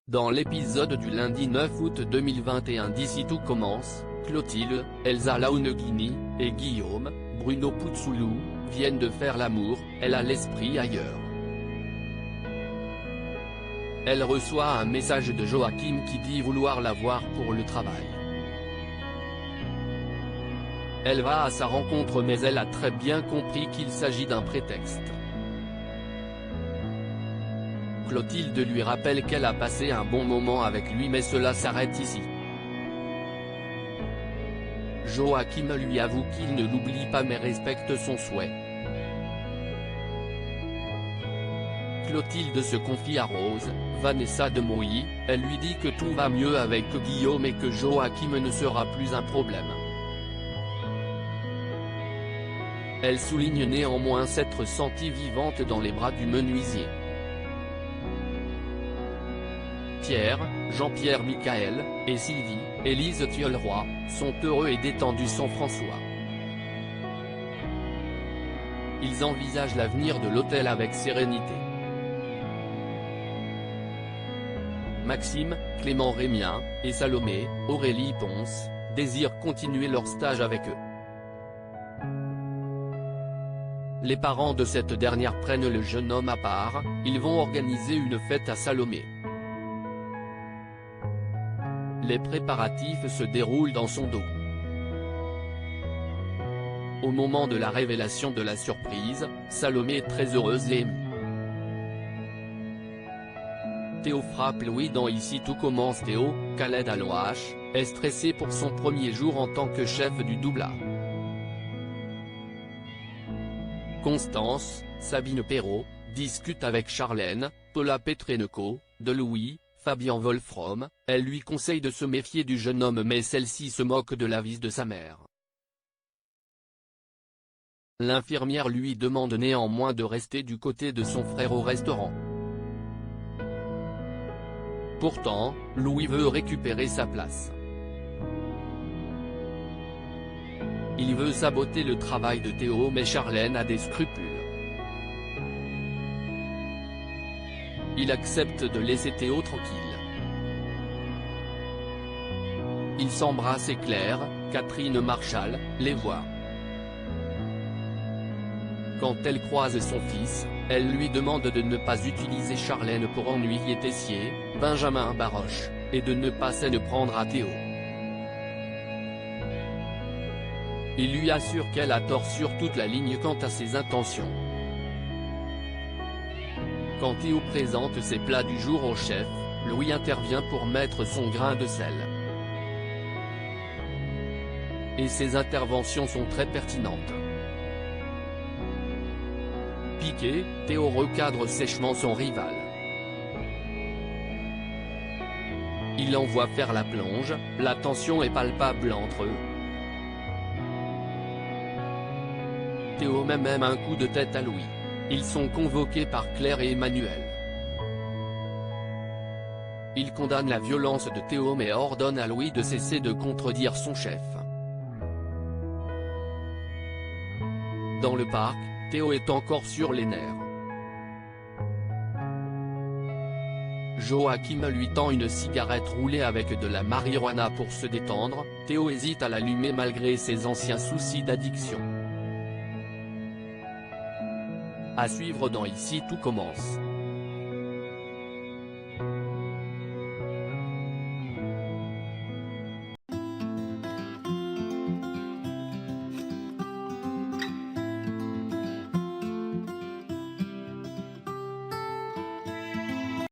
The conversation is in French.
Dans l'épisode du lundi 9 août 2021 d'Ici tout commence, Clotilde, Elsa Launeghini, et Guillaume, Bruno Puzzolo, viennent de faire l'amour, elle a l'esprit ailleurs. Elle reçoit un message de Joachim qui dit vouloir la voir pour le travail. Elle va à sa rencontre mais elle a très bien compris qu'il s'agit d'un prétexte. Clotilde lui rappelle qu'elle a passé un bon moment avec lui mais cela s'arrête ici. Joachim lui avoue qu'il ne l'oublie pas mais respecte son souhait. Clotilde se confie à Rose, Vanessa de Mouilly, elle lui dit que tout va mieux avec Guillaume et que Joachim ne sera plus un problème. Elle souligne néanmoins s'être sentie vivante dans les bras du menuisier. Pierre, Jean-Pierre Michael, et Sylvie, Élise Thiolroy, sont heureux et détendus sans François. Ils envisagent l'avenir de l'hôtel avec sérénité. Maxime, Clément Rémien, et Salomé, Aurélie Ponce, désirent continuer leur stage avec eux. Les parents de cette dernière prennent le jeune homme à part, ils vont organiser une fête à Salomé. Les préparatifs se déroulent dans son dos. Au moment de la révélation de la surprise, Salomé est très heureuse et émue. Théo frappe Louis dans Ici tout commence. Théo, Khaled Alouache, est stressé pour son premier jour en tant que chef du doublard. Constance, Sabine Perrault, discute avec Charlène, Paula Petrenko, de Louis, Fabien Wolfrom, elle lui conseille de se méfier du jeune homme mais celle-ci se moque de l'avis de sa mère. L'infirmière lui demande néanmoins de rester du côté de son frère au restaurant. Pourtant, Louis veut récupérer sa place. Il veut saboter le travail de Théo mais Charlène a des scrupules. Il accepte de laisser Théo tranquille. Ils s'embrassent et Claire, Catherine Marchal, les voit. Quand elle croise son fils, elle lui demande de ne pas utiliser Charlène pour ennuyer Tessier, Benjamin Baroche, et de ne pas s'en prendre à Théo. Il lui assure qu'elle a tort sur toute la ligne quant à ses intentions. Quand Théo présente ses plats du jour au chef, Louis intervient pour mettre son grain de sel. Et ses interventions sont très pertinentes. Piqué, Théo recadre sèchement son rival. Il envoie faire la plonge, la tension est palpable entre eux. Théo met même un coup de tête à Louis. Ils sont convoqués par Claire et Emmanuel. Il condamne la violence de Théo mais ordonne à Louis de cesser de contredire son chef. Dans le parc, Théo est encore sur les nerfs. Joachim lui tend une cigarette roulée avec de la marijuana pour se détendre, Théo hésite à l'allumer malgré ses anciens soucis d'addiction. À suivre dans Ici tout commence.